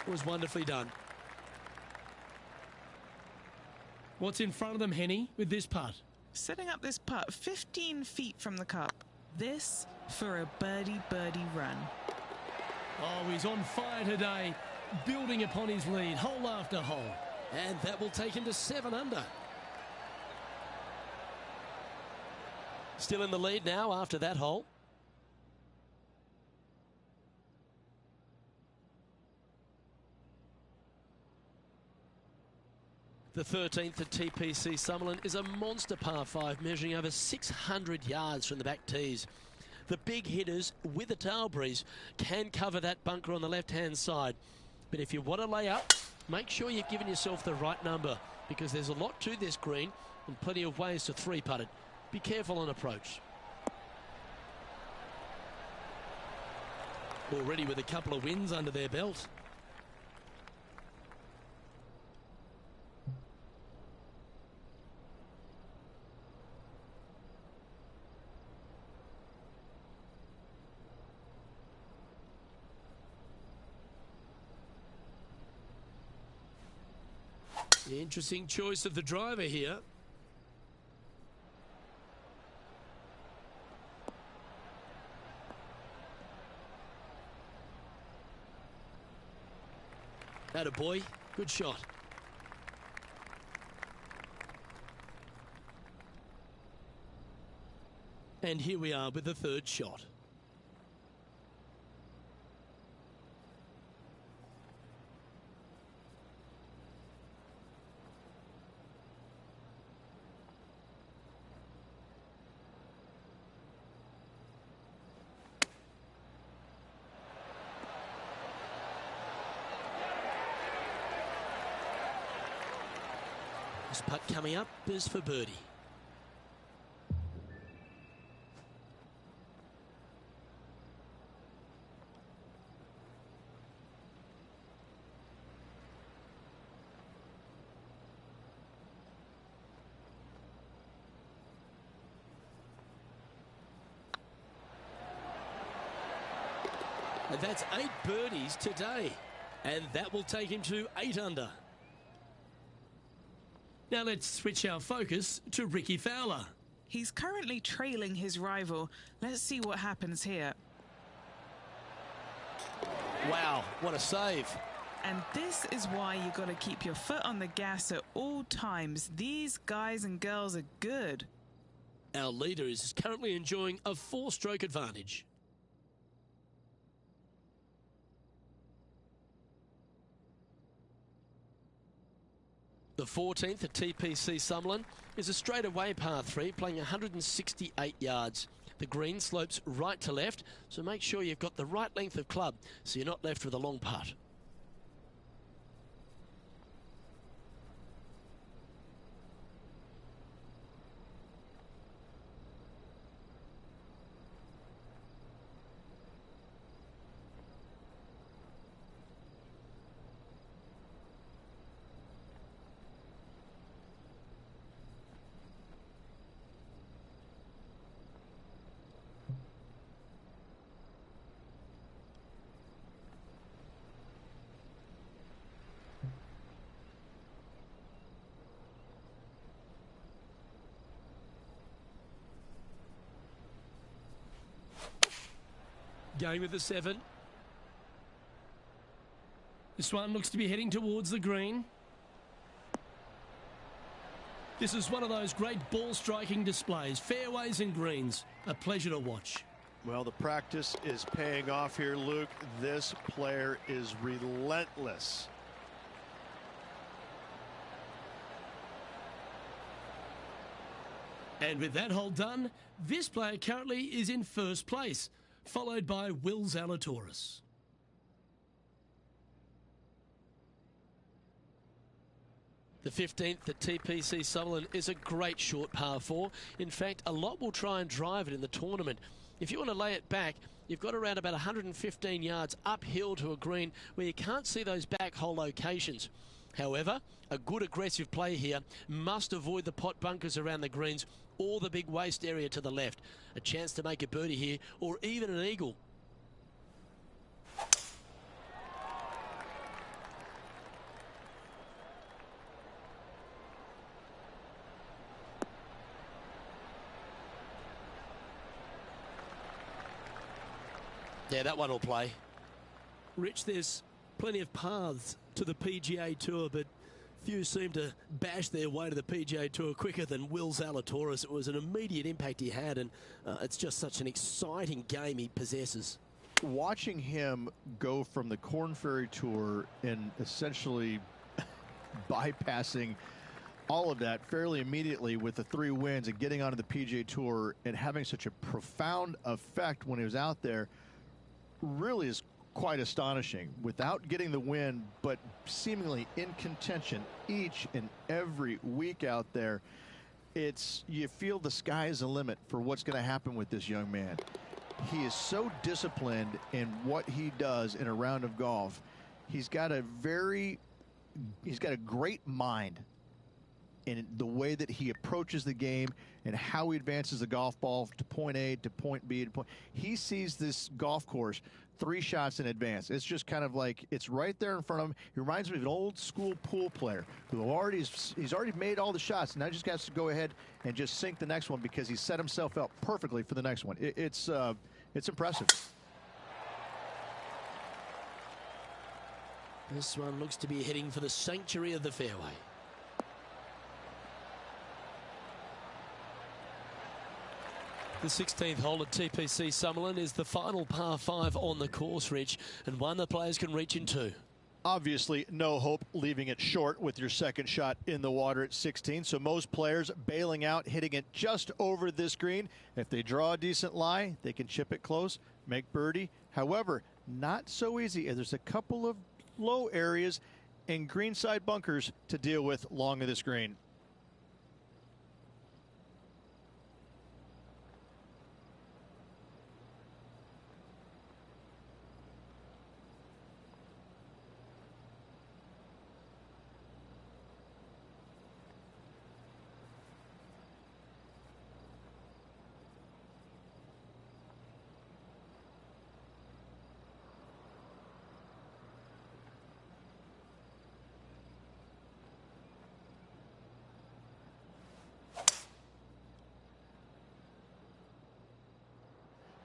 was wonderfully done. What's in front of them, Henny, with this putt? Setting up this putt 15 feet from the cup. This for a birdie run. Oh, he's on fire today, building upon his lead, hole after hole. And that will take him to 7 under. Still in the lead now after that hole. The 13th at TPC Summerlin is a monster par 5 measuring over 600 yards from the back tees. The big hitters with a tail breeze can cover that bunker on the left-hand side. But if you want to lay up, make sure you've given yourself the right number, because there's a lot to this green and plenty of ways to 3-putt it. Be careful on approach. Already with a couple of wins under their belt. The interesting choice of the driver here. Attaboy, good shot. And here we are with the 3rd shot. This putt coming up is for birdie. And that's 8 birdies today. And that will take him to 8 under. Now let's switch our focus to Ricky Fowler. He's currently trailing his rival. Let's see what happens here. Wow, what a save. And this is why you got to keep your foot on the gas at all times. These guys and girls are good. Our leader is currently enjoying a 4-stroke advantage. The 14th at TPC Summerlin is a straightaway par 3 playing 168 yards. The green slopes right to left, so make sure you've got the right length of club so you're not left with a long putt. Going with the 7. This one looks to be heading towards the green. This is one of those great ball striking displays, fairways and greens. A pleasure to watch. Well, the practice is paying off here, Luke. This player is relentless. And with that hole done, this player currently is in 1st place, followed by Will Zalatoris. The 15th at TPC Summerlin is a great short par 4. In fact, a lot will try and drive it in the tournament. If you want to lay it back, you've got around about 115 yards uphill to a green where you can't see those back hole locations. However, a good aggressive play here must avoid the pot bunkers around the greens or the big waste area to the left. A chance to make a birdie here or even an eagle. Yeah, that one will play. Rich, there's plenty of paths to the PGA Tour, but few seem to bash their way to the PGA Tour quicker than Will Zalatoris. It was an immediate impact he had, and it's just such an exciting game he possesses. Watching him go from the Korn Ferry Tour and essentially bypassing all of that fairly immediately with the 3 wins and getting onto the PGA Tour and having such a profound effect when he was out there really is quite astonishing. Without getting the win, but seemingly in contention each and every week out there, you feel the sky is the limit for what's going to happen with this young man. He is so disciplined in what he does in a round of golf. He's got a great mind in the way that he approaches the game and how he advances the golf ball to point A to point B to point. He sees this golf course 3 shots in advance. It's just kind of like it's right there in front of him. He reminds me of an old school pool player who he's already made all the shots. Now just has to go ahead and just sink the next one because he set himself up perfectly for the next one. It's impressive. This one looks to be heading for the sanctuary of the fairway. The 16th hole at TPC Summerlin is the final par 5 on the course, Rich, and one the players can reach in 2. Obviously, no hope leaving it short with your second shot in the water at 16. So most players bailing out, hitting it just over this green. If they draw a decent lie, they can chip it close, make birdie. However, not so easy. There's a couple of low areas and greenside bunkers to deal with along this green.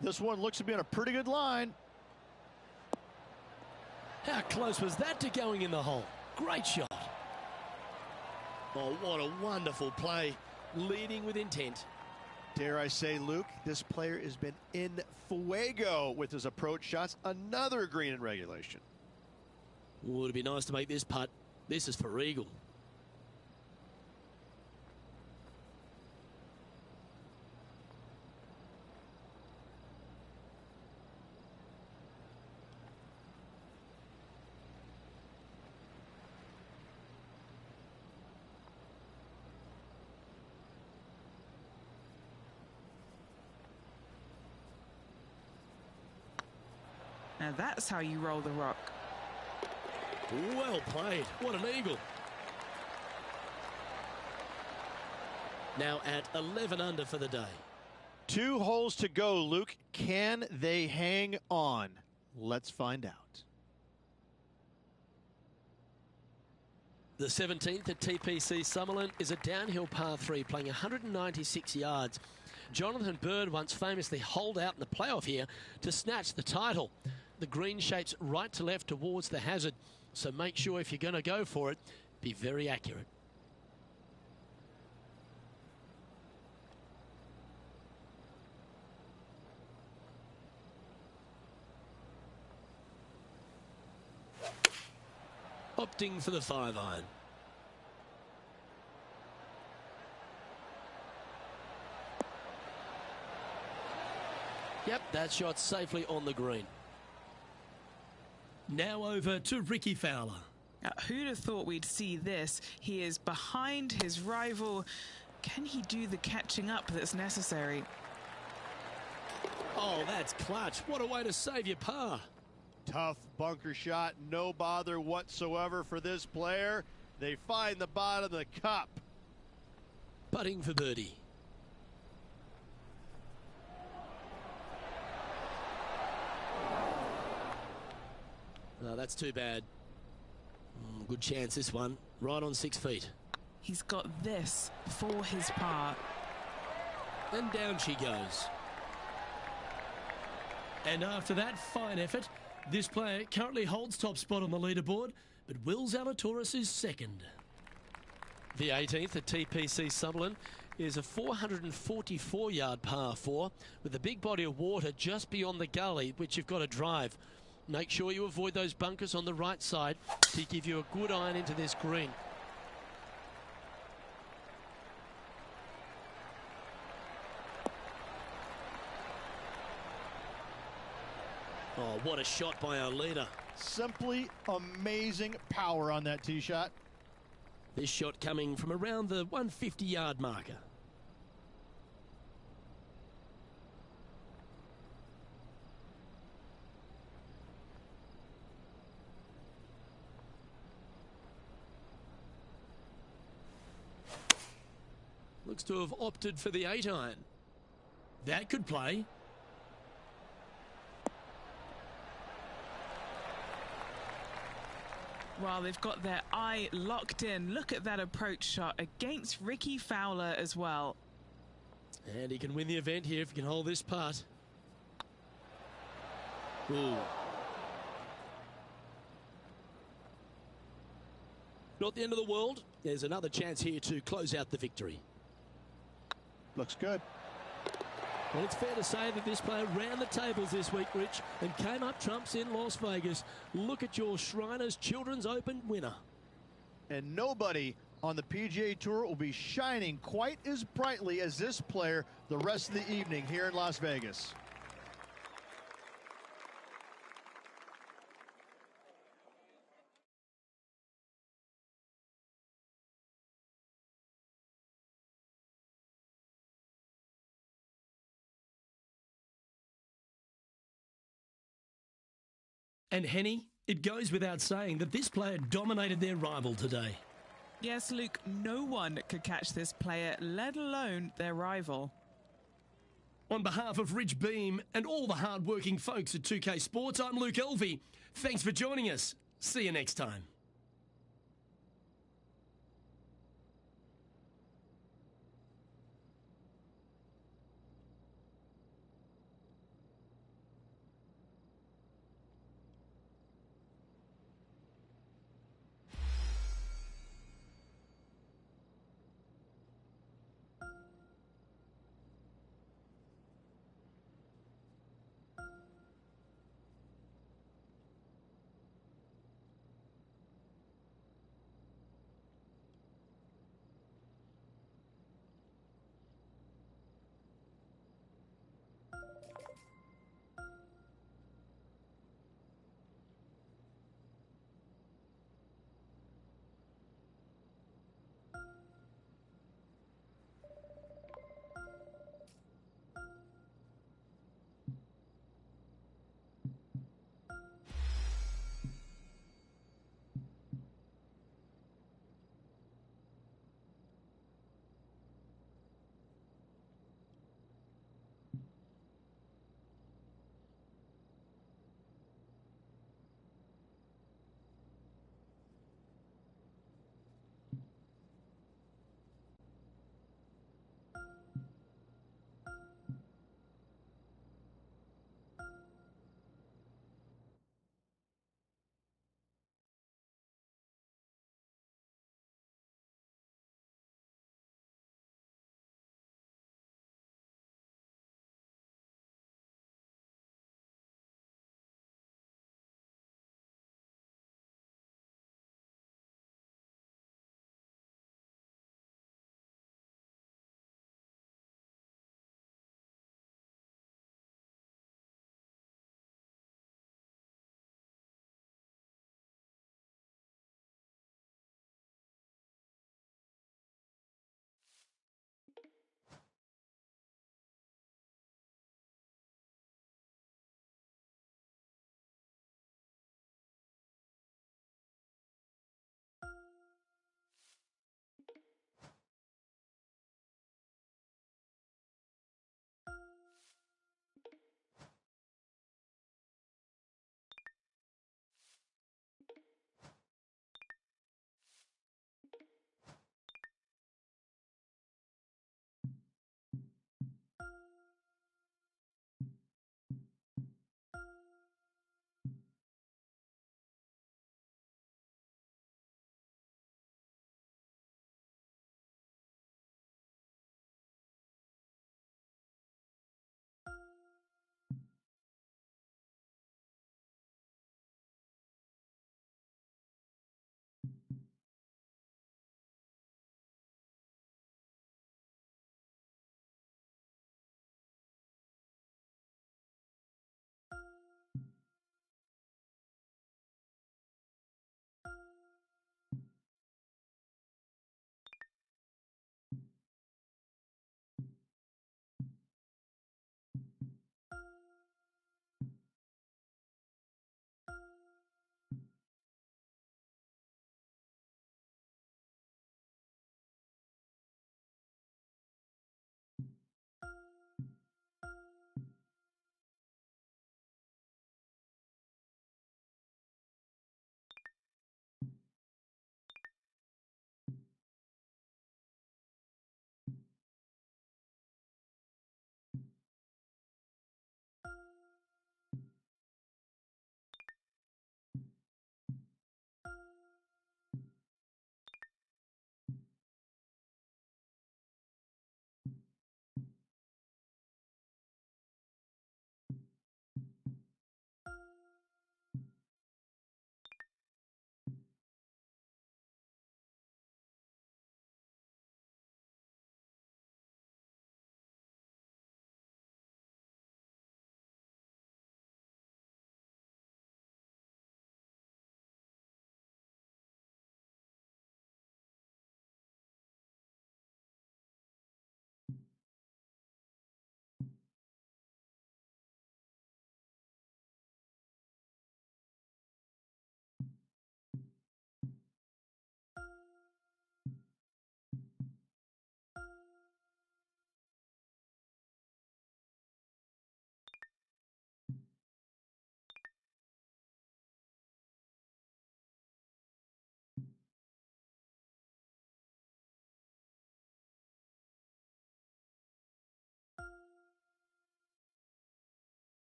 This one looks to be on a pretty good line. How close was that to going in the hole? Great shot. Oh, what a wonderful play. Leading with intent. Dare I say, Luke, this player has been in fuego with his approach shots. Another green in regulation. Would it be nice to make this putt? This is for eagle. Now that's how you roll the rock. Well played. What an eagle. Now at 11 under for the day. 2 holes to go, Luke. Can they hang on? Let's find out. The 17th at TPC Summerlin is a downhill par 3 playing 196 yards. Jonathan Bird once famously holed out in the playoff here to snatch the title. The green shapes right to left towards the hazard, so make sure if you're going to go for it, be very accurate. Opting for the 5-iron. Yep, that shot safely on the green. Now over to Ricky Fowler. Who'd have thought we'd see this? He is behind his rival. Can he do the catching up that's necessary? Oh, that's clutch. What a way to save your par. Tough bunker shot, no bother whatsoever for this player. They find the bottom of the cup. Putting for birdie. No, that's too bad. Good chance this one. Right on 6 feet. He's got this for his par. And down she goes. And after that fine effort, this player currently holds top spot on the leaderboard, but Will Zalatoris is second. The 18th at TPC Sutherland is a 444-yard par 4 with a big body of water just beyond the gully, which you've got to drive. Make sure you avoid those bunkers on the right side to give you a good iron into this green. Oh, what a shot by our leader. Simply amazing power on that tee shot. This shot coming from around the 150-yard marker. Looks to have opted for the 8-iron. That could play. Well, they've got their eye locked in. Look at that approach shot against Ricky Fowler as well. And he can win the event here if he can hold this putt. Ooh. Not the end of the world. There's another chance here to close out the victory. Looks good. Well, it's fair to say that this player ran the tables this week, Rich, and came up trumps in Las Vegas. Look at your Shriners Children's Open winner. And nobody on the PGA Tour will be shining quite as brightly as this player the rest of the evening here in Las Vegas. And Henny, it goes without saying that this player dominated their rival today. Yes, Luke, no one could catch this player, let alone their rival. On behalf of Rich Beam and all the hard-working folks at 2K Sports, I'm Luke Elvey. Thanks for joining us. See you next time.